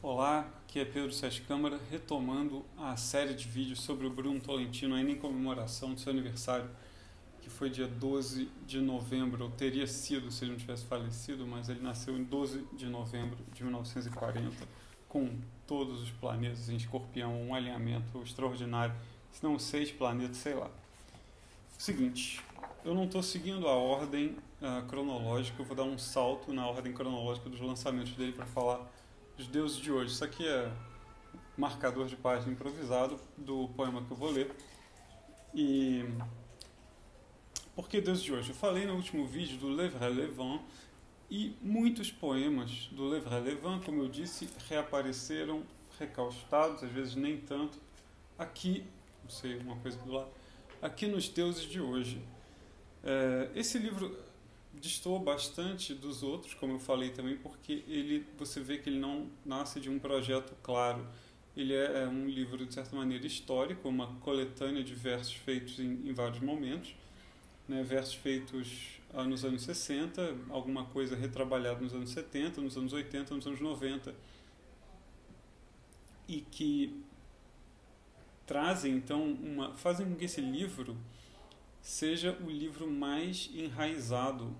Olá, aqui é Pedro Sete Câmara, retomando a série de vídeos sobre o Bruno Tolentino, ainda em comemoração do seu aniversário, que foi dia 12 de novembro, ou teria sido se ele não tivesse falecido, mas ele nasceu em 12 de novembro de 1940, com todos os planetas em Escorpião, um alinhamento extraordinário, se não 6 planetas, sei lá. Seguinte, eu não estou seguindo a ordem cronológica, eu vou dar um salto na ordem cronológica dos lançamentos dele para falar dos deuses de hoje. Isso aqui é marcador de página improvisado do poema que eu vou ler. E por que deuses de hoje? Eu falei no último vídeo do Le Vrai Levant e muitos poemas do Le Vrai Levant, como eu disse, reapareceram recaustados, às vezes nem tanto, aqui, não sei, uma coisa do lado, aqui nos deuses de hoje. Esse livro destoa bastante dos outros, como eu falei também, porque você vê que ele não nasce de um projeto claro. Ele é um livro, de certa maneira, histórico, uma coletânea de versos feitos em vários momentos, né? Versos feitos nos anos 60, alguma coisa retrabalhada nos anos 70, nos anos 80, nos anos 90, e que trazem, então, fazem com que esse livro seja o livro mais enraizado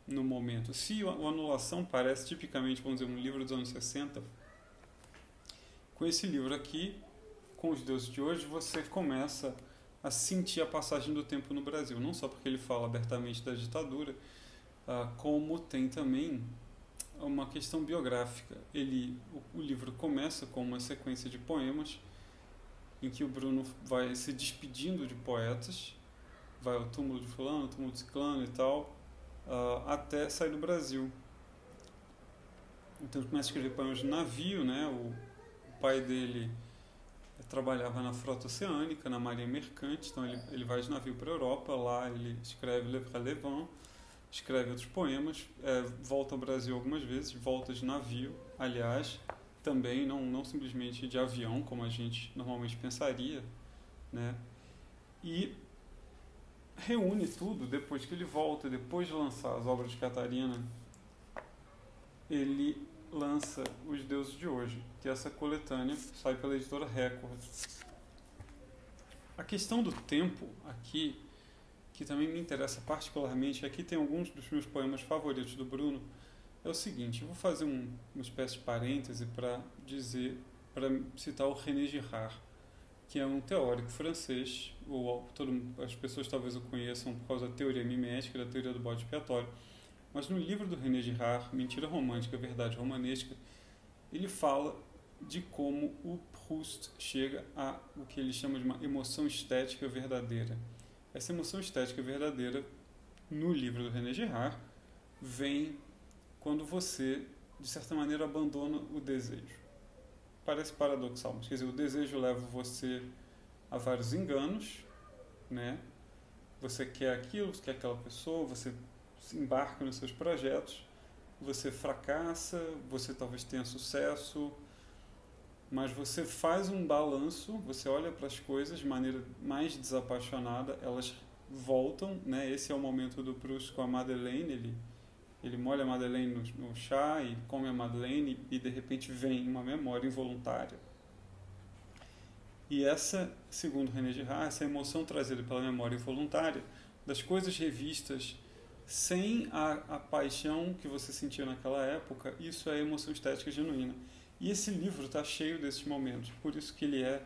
no momento. Se a Anulação parece tipicamente, vamos dizer, um livro dos anos 60, com esse livro aqui, com os deuses de hoje, você começa a sentir a passagem do tempo no Brasil. Não só porque ele fala abertamente da ditadura, como tem também uma questão biográfica. O livro começa com uma sequência de poemas em que o Bruno vai se despedindo de poetas, vai ao túmulo de fulano, ao túmulo de ciclano e tal, até sair do Brasil. Então ele começa a escrever poemas de navio, né? O pai dele trabalhava na frota oceânica, na marinha mercante, então ele vai de navio para a Europa, lá ele escreve Le Vrai Levant, escreve outros poemas, volta ao Brasil algumas vezes, volta de navio, aliás, também não simplesmente de avião, como a gente normalmente pensaria, né? E reúne tudo depois que ele volta, depois de lançar as obras de Catarina, ele lança Os Deuses de Hoje, que é essa coletânea sai pela editora Record. A questão do tempo aqui, que também me interessa particularmente, aqui tem alguns dos meus poemas favoritos do Bruno, é o seguinte: eu vou fazer uma espécie de parêntese para citar o René Girard, que é um teórico francês, as pessoas talvez o conheçam por causa da teoria mimética, da teoria do bode expiatório, mas no livro do René Girard, Mentira Romântica, Verdade Romanesca, ele fala de como o Proust chega a o que ele chama de uma emoção estética verdadeira. Essa emoção estética verdadeira, no livro do René Girard, vem quando você, de certa maneira, abandona o desejo. Parece paradoxal, mas quer dizer, o desejo leva você a vários enganos, né? Você quer aquilo, você quer aquela pessoa, você se embarca nos seus projetos, você fracassa, você talvez tenha sucesso, mas você faz um balanço, você olha para as coisas de maneira mais desapaixonada, elas voltam, né? Esse é o momento do Proust com a Madeleine, ele molha a Madeleine no chá e come a Madeleine e de repente vem uma memória involuntária. E essa, segundo René Girard, essa emoção trazida pela memória involuntária das coisas revistas sem a paixão que você sentia naquela época, isso é emoção estética genuína. E esse livro está cheio desses momentos, por isso que ele é,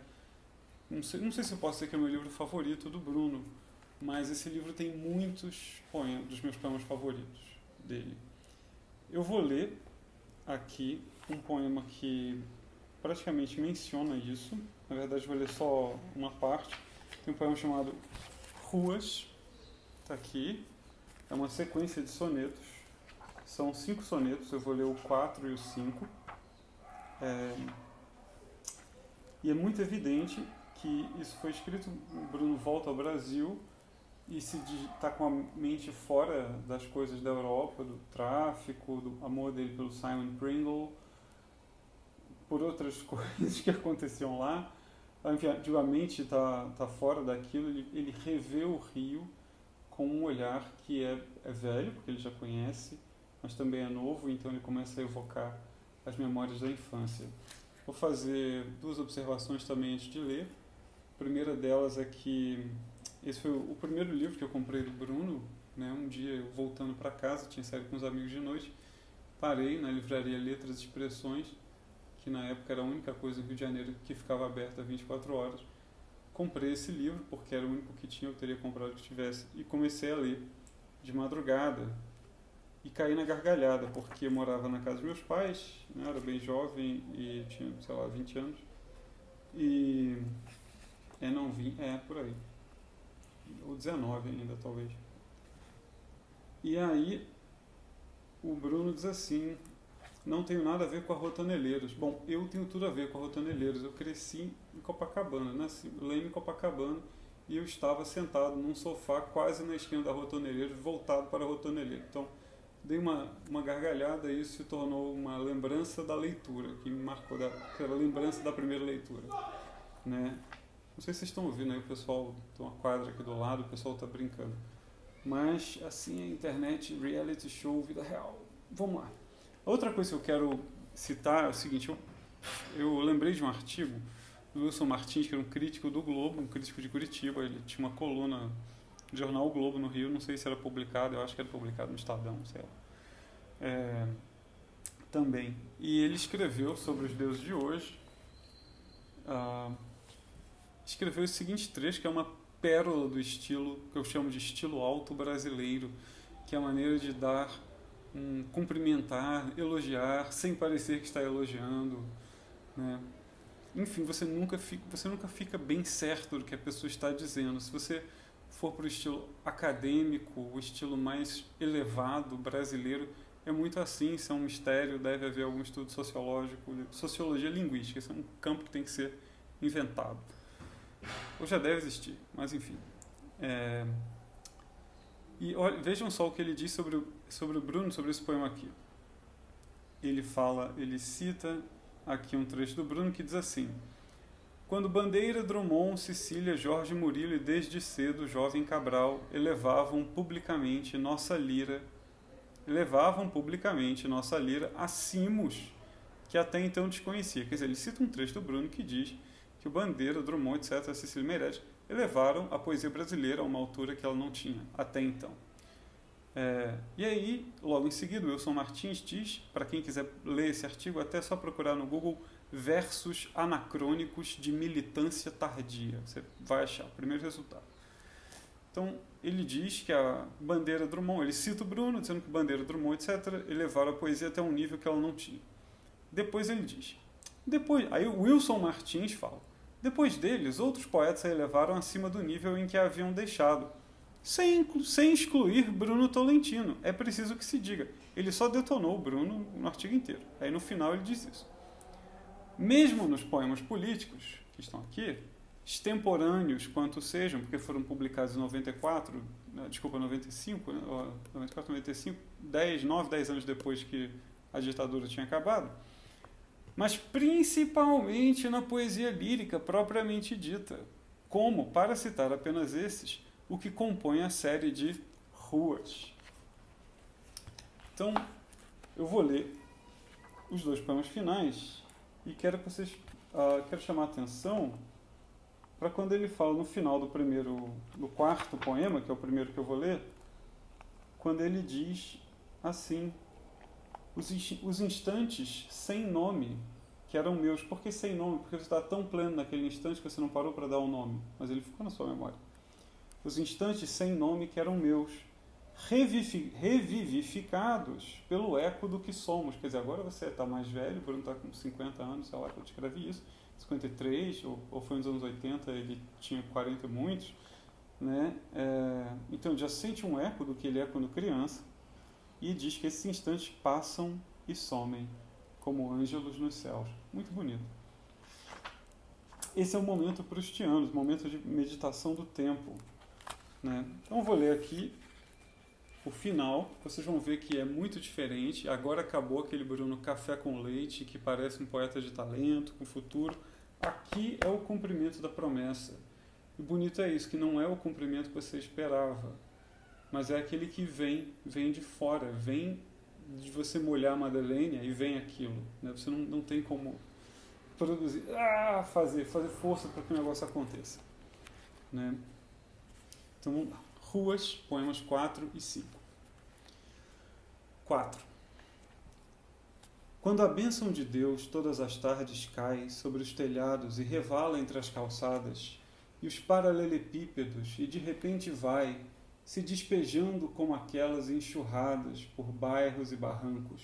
não sei se eu posso dizer que é o meu livro favorito do Bruno, mas esse livro tem muitos poemas, dos meus poemas favoritos dele. Eu vou ler aqui um poema que praticamente menciona isso. Na verdade, vou ler só uma parte. Tem um poema chamado Ruas, está aqui. É uma sequência de sonetos. São 5 sonetos, eu vou ler o 4 e o 5. E é muito evidente que isso foi escrito, o Bruno volta ao Brasil e está com a mente fora das coisas da Europa, do tráfico, do amor dele pelo Simon Pringle, por outras coisas que aconteciam lá. Enfim, a mente está fora daquilo, ele revê o Rio com um olhar que é velho, porque ele já conhece, mas também é novo, então ele começa a evocar as memórias da infância. Vou fazer duas observações também antes de ler. A primeira delas é que esse foi o primeiro livro que eu comprei do Bruno, né? Um dia eu voltando para casa, tinha saído com os amigos de noite, parei na livraria Letras e Expressões, que na época era a única coisa no Rio de Janeiro que ficava aberta 24 horas. Comprei esse livro, porque era o único que tinha, eu teria comprado que tivesse, e comecei a ler de madrugada. E caí na gargalhada, porque eu morava na casa dos meus pais, né, era bem jovem e tinha, sei lá, 20 anos. E não vim, por aí. Ou 19 ainda, talvez. E aí, o Bruno diz assim: não tenho nada a ver com a Rotaneleiros. Bom, eu tenho tudo a ver com a Rotaneleiros. Eu cresci em Copacabana, nasci lá em Copacabana, e eu estava sentado num sofá quase na esquina da Rotaneleiros, voltado para a Rotaneleiros. Então, dei uma gargalhada e isso se tornou uma lembrança da leitura, que me marcou, aquela lembrança da primeira leitura, né? Não sei se vocês estão ouvindo aí, o pessoal tem uma quadra aqui do lado, o pessoal está brincando. Mas assim é a internet, reality show, vida real. Vamos lá. Outra coisa que eu quero citar é o seguinte: eu lembrei de um artigo do Wilson Martins, que era um crítico do Globo, um crítico de Curitiba. Ele tinha uma coluna no jornal o Globo no Rio, não sei se era publicado, eu acho que era publicado no Estadão, sei lá. Também. E ele escreveu sobre os deuses de hoje. Escreveu o seguinte trecho, que é uma pérola do estilo, que eu chamo de estilo alto brasileiro, que é a maneira de dar, cumprimentar, elogiar, sem parecer que está elogiando, né? Enfim, você nunca fica bem certo do que a pessoa está dizendo. Se você for para o estilo acadêmico, o estilo mais elevado brasileiro, é muito assim, isso é um mistério, deve haver algum estudo sociológico, sociologia linguística, esse é um campo que tem que ser inventado. Ou já deve existir, mas enfim. E olha, vejam só o que ele diz sobre o Bruno, sobre esse poema aqui. Ele cita aqui um trecho do Bruno que diz assim: quando Bandeira, Drummond, Cecília, Jorge Murilo e desde cedo jovem Cabral elevavam publicamente nossa lira a cimos que até então desconhecia. Quer dizer, ele cita um trecho do Bruno que diz que o Bandeira, Drummond, etc., Cecília Meirelles elevaram a poesia brasileira a uma altura que ela não tinha até então. E aí, logo em seguida, o Wilson Martins diz, para quem quiser ler esse artigo, até só procurar no Google versos anacrônicos de militância tardia. Você vai achar o primeiro resultado. Então, ele diz que a Bandeira, Drummond, ele cita o Bruno, dizendo que Bandeira, Drummond, etc., elevaram a poesia até um nível que ela não tinha. Depois ele diz, aí o Wilson Martins fala, depois deles, outros poetas a elevaram acima do nível em que a haviam deixado, sem excluir Bruno Tolentino. É preciso que se diga, ele só detonou o Bruno no artigo inteiro. Aí no final ele diz isso. Mesmo nos poemas políticos, que estão aqui, extemporâneos quanto sejam, porque foram publicados em 95, 9, 10 anos depois que a ditadura tinha acabado, mas principalmente na poesia lírica propriamente dita, como, para citar apenas esses, o que compõe a série de Ruas. Então, eu vou ler os dois poemas finais e quero chamar a atenção para quando ele fala no final do quarto poema, que é o primeiro que eu vou ler, quando ele diz assim: os instantes sem nome que eram meus. Por que sem nome? Porque você está tão pleno naquele instante que você não parou para dar um nome, mas ele ficou na sua memória. Os instantes sem nome que eram meus, revivificados pelo eco do que somos. Quer dizer, agora você está mais velho, o Bruno está com 50 anos, sei lá, que eu escrevi isso, 53, ou foi nos anos 80, ele tinha 40 e muitos, né? Então já sente um eco do que ele é quando criança, e diz que esses instantes passam e somem, como ângelos nos céus. Muito bonito. Esse é o momento proustiano, o momento de meditação do tempo, né? Então eu vou ler aqui o final, vocês vão ver que é muito diferente. Agora acabou aquele Bruno café com leite, que parece um poeta de talento, com futuro. Aqui é o cumprimento da promessa. E o bonito é isso, que não é o cumprimento que você esperava, mas é aquele que vem de fora, vem de você molhar a Madeleine e vem aquilo, né? Você não tem como produzir, fazer força para que o negócio aconteça. Né? Então vamos lá. Ruas, poemas 4 e 5. 4. Quando a bênção de Deus todas as tardes cai sobre os telhados e revala entre as calçadas e os paralelepípedos e de repente vai, se despejando como aquelas enxurradas por bairros e barrancos,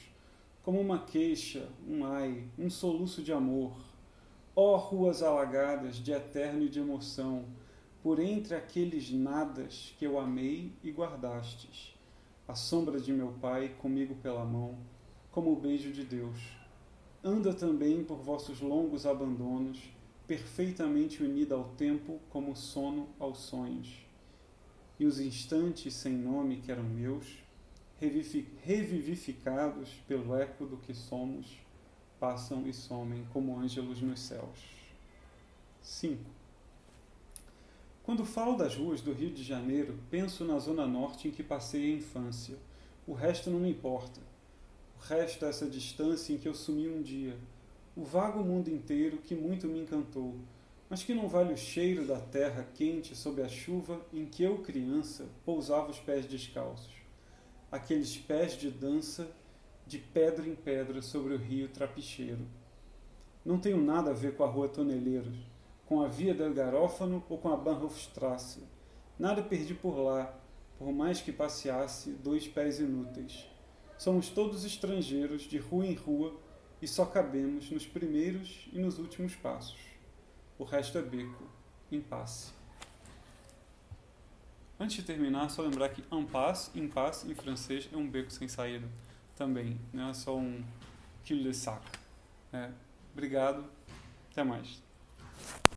como uma queixa, um ai, um soluço de amor. Ó ruas alagadas de eterno e de emoção, por entre aqueles nadas que eu amei e guardastes, a sombra de meu Pai comigo pela mão, como o beijo de Deus. Anda também por vossos longos abandonos, perfeitamente unida ao tempo como o sono aos sonhos. E os instantes sem nome que eram meus, revivificados pelo eco do que somos, passam e somem como ângelos nos céus. 5. Quando falo das ruas do Rio de Janeiro, penso na zona norte em que passei a infância. O resto não me importa. O resto é essa distância em que eu sumi um dia. O vago mundo inteiro que muito me encantou, mas que não vale o cheiro da terra quente sob a chuva em que eu, criança, pousava os pés descalços. Aqueles pés de dança de pedra em pedra sobre o rio Trapicheiro. Não tenho nada a ver com a rua Toneleiros, com a Via del Garófano ou com a Bahnhofstrasse. Nada perdi por lá, por mais que passeasse 2 pés inúteis. Somos todos estrangeiros de rua em rua e só cabemos nos primeiros e nos últimos passos. O resto é beco, impasse. Antes de terminar, só lembrar que impasse em francês é um beco sem saída também, não é só um cul-de-sac. Obrigado, até mais.